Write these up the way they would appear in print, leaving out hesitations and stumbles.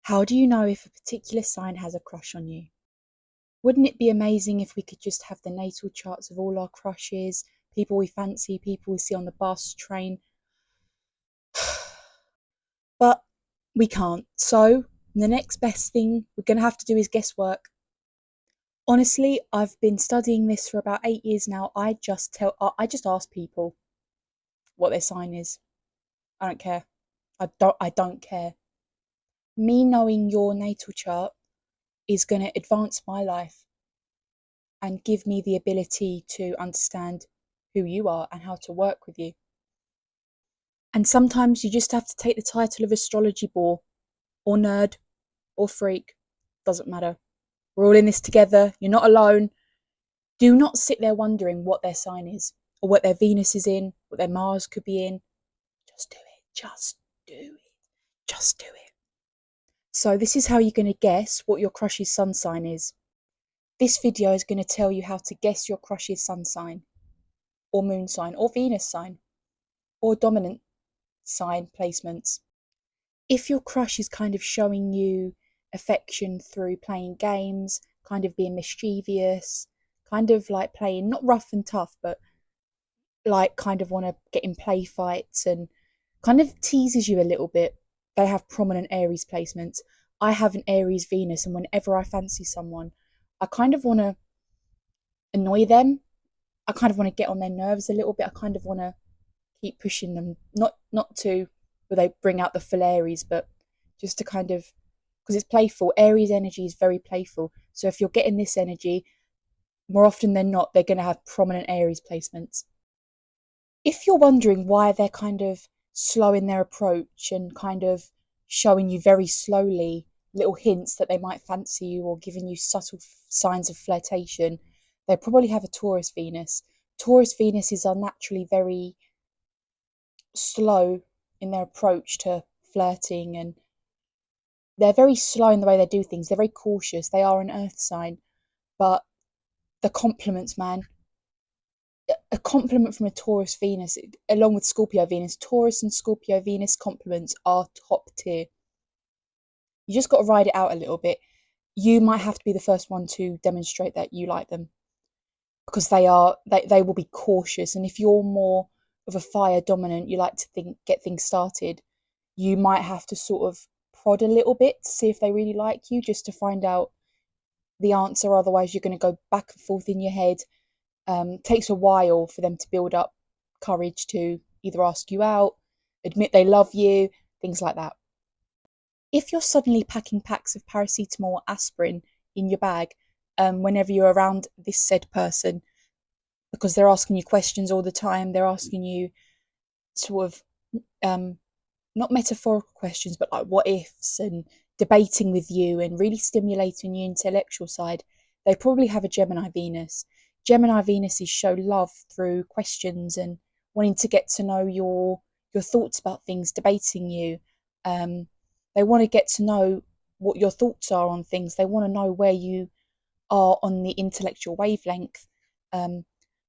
How do you know if a particular sign has a crush on you? Wouldn't it be amazing if we could just have the natal charts of all our crushes, people we fancy, people we see on the bus, train? But we can't. So the next best thing we're going to have to do is guesswork. Honestly, I've been studying this for about 8 years now. I just ask people what their sign is. I don't care. I don't care. Me knowing your natal chart is going to advance my life and give me the ability to understand who you are and how to work with you. And sometimes you just have to take the title of astrology bore, or nerd, or freak. Doesn't matter. We're all in this together. You're not alone. Do not sit there wondering what their sign is, or what their Venus is in, what their Mars could be in. Just do it. Just do it. Just do it. So this is how you're going to guess what your crush's sun sign is. This video is going to tell you how to guess your crush's sun sign, or moon sign, or Venus sign, or dominant sign placements. If your crush is kind of showing you affection through playing games, kind of being mischievous, kind of like playing not rough and tough, but like kind of want to get in play fights and kind of teases you a little bit, they have prominent Aries placements. I have an Aries Venus, and whenever I fancy someone, I kind of want to annoy them. I kind of want to get on their nerves a little bit. I kind of want to keep pushing them, not to where they bring out the full Aries, but just to kind of, because it's playful. Aries energy is very playful. So if you're getting this energy, more often than not, they're going to have prominent Aries placements. If you're wondering why they're kind of slow in their approach and kind of showing you very slowly little hints that they might fancy you or giving you subtle signs of flirtation, they probably have a Taurus Venus. Taurus Venus is unnaturally very slow in their approach to flirting, and they're very slow in the way they do things. They're very cautious. They are an earth sign, but the compliments, man, a compliment from a Taurus Venus, along with Scorpio Venus, Taurus and Scorpio Venus compliments are top tier. You just got to ride it out a little bit. You might have to be the first one to demonstrate that you like them, because they will be cautious. And if you're more of a fire dominant, you like to get things started, you might have to sort of prod a little bit to see if they really like you, just to find out the answer. Otherwise, you're going to go back and forth in your head. Takes a while for them to build up courage to either ask you out, admit they love you, things like that. If you're suddenly packing packs of paracetamol or aspirin in your bag whenever you're around this said person, because they're asking you questions all the time, they're asking you sort of not metaphorical questions, but like what ifs, and debating with you and really stimulating your intellectual side, they probably have a Gemini Venus. Gemini Venuses show love through questions and wanting to get to know your thoughts about things, debating you. They want to get to know what your thoughts are on things. They want to know where you are on the intellectual wavelength.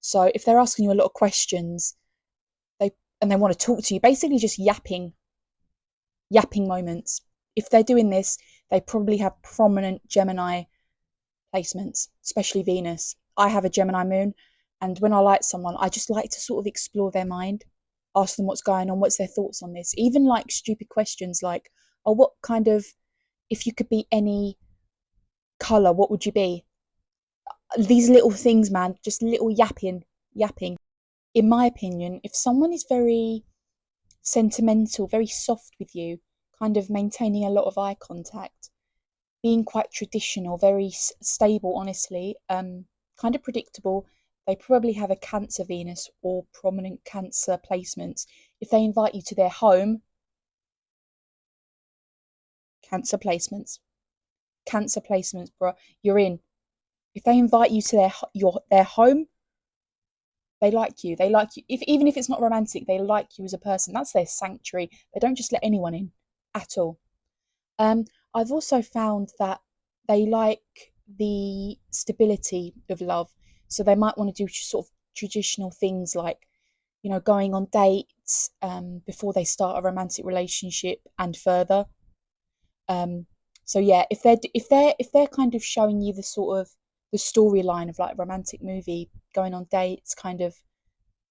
So if they're asking you a lot of questions, they want to talk to you, basically just yapping moments. If they're doing this, they probably have prominent Gemini placements, especially Venus. I have a Gemini moon, and when I like someone, I just like to sort of explore their mind, ask them what's going on, what's their thoughts on this. Even like stupid questions like, oh, what kind of, if you could be any colour, what would you be? These little things, man, just little yapping. In my opinion, if someone is very sentimental, very soft with you, kind of maintaining a lot of eye contact, being quite traditional, very stable, honestly, kind of predictable, they probably have a Cancer Venus or prominent Cancer placements. If they invite you to their home, Cancer placements, bro, you're in. If they invite you to their home, they like you. They like you. Even if it's not romantic, they like you as a person. That's their sanctuary. They don't just let anyone in at all. I've also found that they like the stability of love. So they might want to do sort of traditional things like, going on dates before they start a romantic relationship and further. So yeah, if they're kind of showing you the sort of the storyline of like a romantic movie, going on dates, kind of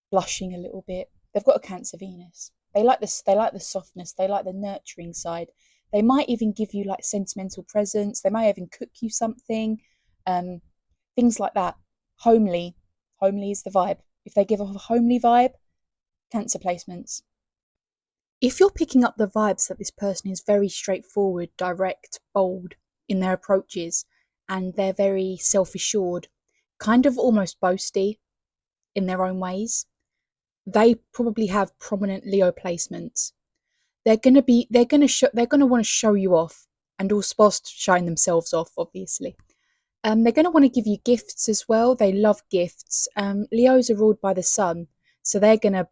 blushing a little bit, they've got a Cancer Venus. They like this. They like the softness. They like the nurturing side. They might even give you like sentimental presents. They might even cook you something, um, things like that. Homely, homely is the vibe. If they give off a homely vibe, Cancer placements. If you're picking up the vibes that this person is very straightforward, direct, bold in their approaches, and they're very self assured, kind of almost boasty in their own ways, they probably have prominent Leo placements. They're gonna want to show you off, and all supposed to shine themselves off, obviously. They're gonna want to give you gifts as well. They love gifts. Leos are ruled by the sun, so they're gonna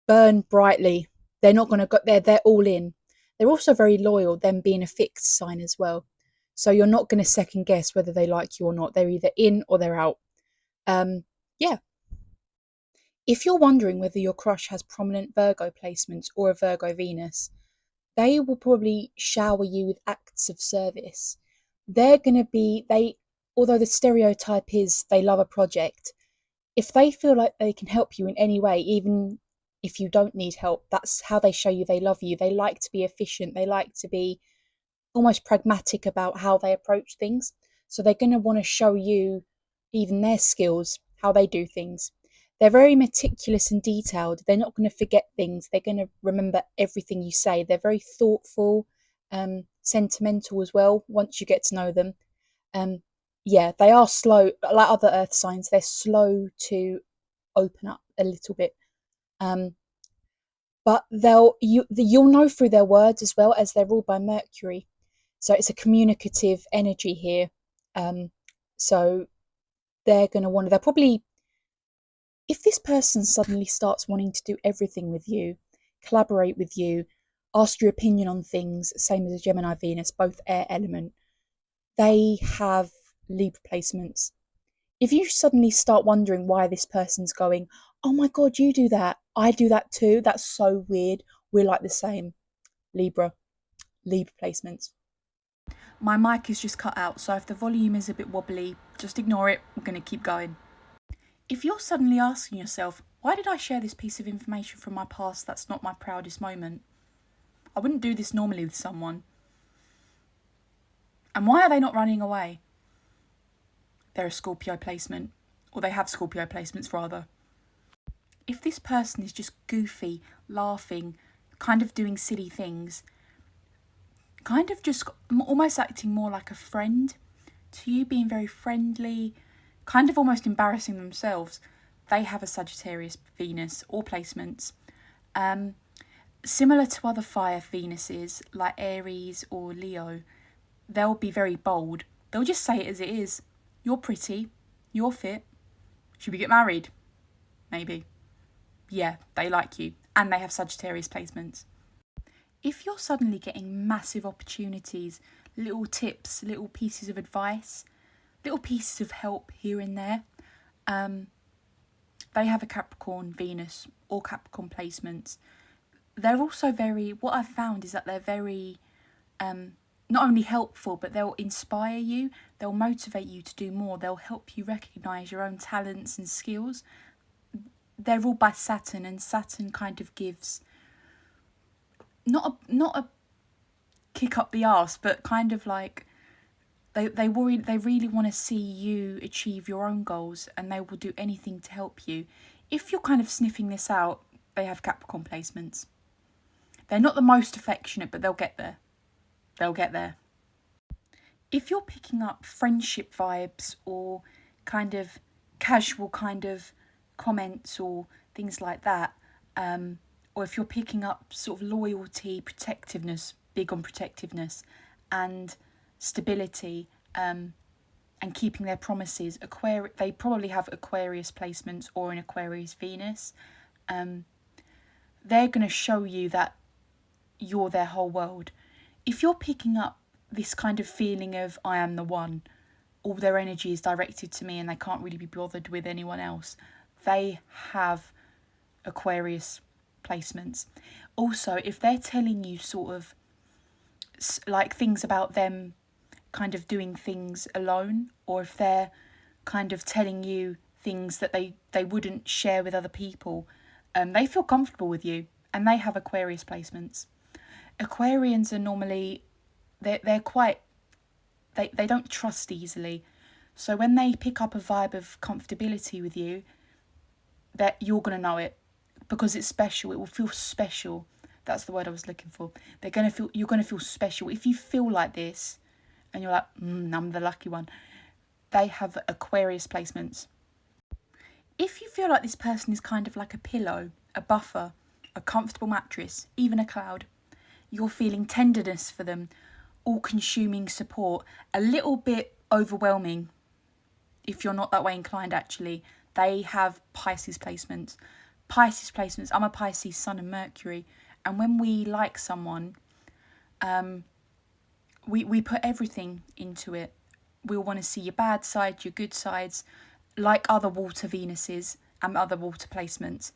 burn brightly. They're not gonna go. They're all in. They're also very loyal. Them being a fixed sign as well, so you're not gonna second guess whether they like you or not. They're either in or they're out. Yeah. If you're wondering whether your crush has prominent Virgo placements or a Virgo Venus, they will probably shower you with acts of service. They're going to be, although the stereotype is they love a project, if they feel like they can help you in any way, even if you don't need help, that's how they show you they love you. They like to be efficient, they like to be almost pragmatic about how they approach things. So they're going to want to show you even their skills, how they do things. They're very meticulous and detailed. They're not going to forget things. They're going to remember everything you say. They're very thoughtful, sentimental as well, once you get to know them. Yeah, they are slow, like other earth signs, they're slow to open up a little bit. But you'll know through their words as well, as they're ruled by Mercury. So it's a communicative energy here. So they'll probably, if this person suddenly starts wanting to do everything with you, collaborate with you, ask your opinion on things, same as a Gemini Venus, both air element, they have Libra placements. If you suddenly start wondering why this person's going, oh my God, you do that, I do that too, that's so weird, we're like the same, Libra placements. My mic is just cut out, so if the volume is a bit wobbly, just ignore it, we're going to keep going. If you're suddenly asking yourself, why did I share this piece of information from my past that's not my proudest moment? I wouldn't do this normally with someone. And why are they not running away? They're a Scorpio placement, or they have Scorpio placements rather. If this person is just goofy, laughing, kind of doing silly things, kind of just almost acting more like a friend to you, being very friendly, kind of almost embarrassing themselves, they have a Sagittarius Venus or placements. Similar to other fire Venuses like Aries or Leo, they'll be very bold. They'll just say it as it is. You're pretty, you're fit, should we get married? Maybe. Yeah, they like you, and they have Sagittarius placements. If you're suddenly getting massive opportunities, little tips, little pieces of advice, little pieces of help here and there, they have a Capricorn Venus or Capricorn placements. They're also what I've found is that they're very, not only helpful, but they'll inspire you, they'll motivate you to do more, they'll help you recognise your own talents and skills. They're ruled by Saturn, and Saturn kind of gives not a kick up the arse, but kind of like they really want to see you achieve your own goals, and they will do anything to help you. If you're kind of sniffing this out, they have Capricorn placements. They're not the most affectionate, but they'll get there. They'll get there. If you're picking up friendship vibes or kind of casual kind of comments or things like that, or if you're picking up sort of loyalty, protectiveness, big on protectiveness, and stability, and keeping their promises, they probably have Aquarius placements or an Aquarius Venus. They're going to show you that you're their whole world. If you're picking up this kind of feeling of I am the one, all their energy is directed to me and they can't really be bothered with anyone else, they have Aquarius placements. Also, if they're telling you sort of like things about them kind of doing things alone, or if they're kind of telling you things that they wouldn't share with other people, they feel comfortable with you, and they have Aquarius placements. Aquarians are normally, they're quite, they don't trust easily. So when they pick up a vibe of comfortability with you, that you're going to know it, because it's special. It will feel special. That's the word I was looking for. You're going to feel special. If you feel like this and you're like, I'm the lucky one, they have Aquarius placements. If you feel like this person is kind of like a pillow, a buffer, a comfortable mattress, even a cloud, you're feeling tenderness for them, all-consuming support, a little bit overwhelming. If you're not that way inclined, actually, they have Pisces placements. Pisces placements, I'm a Pisces, Sun and Mercury, and when we like someone, we put everything into it. We'll want to see your bad side, your good sides, like other water Venuses and other water placements.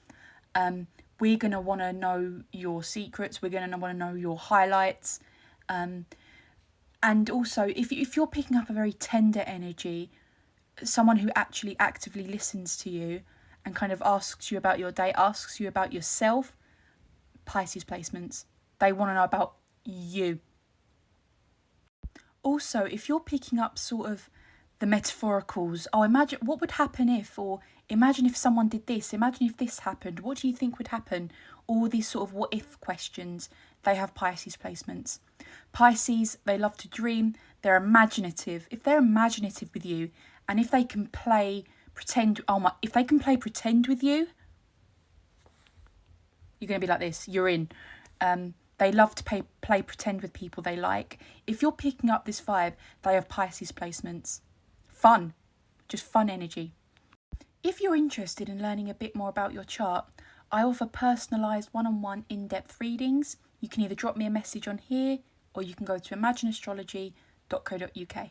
We're going to want to know your secrets. We're going to want to know your highlights. And also, if you're picking up a very tender energy, someone who actually actively listens to you and kind of asks you about your day, asks you about yourself, Pisces placements. They want to know about you. Also, if you're picking up sort of the metaphoricals, imagine what would happen if, or imagine if someone did this, imagine if this happened, what do you think would happen? All these sort of what if questions, they have Pisces placements. Pisces, they love to dream, they're imaginative. If they're imaginative with you, and if they can play pretend, if they can play pretend with you, you're going to be like this, you're in. They love to play pretend with people they like. If you're picking up this vibe, they have Pisces placements. Fun, just fun energy. If you're interested in learning a bit more about your chart, I offer personalised one-on-one in-depth readings. You can either drop me a message on here, or you can go to imagineastrology.co.uk.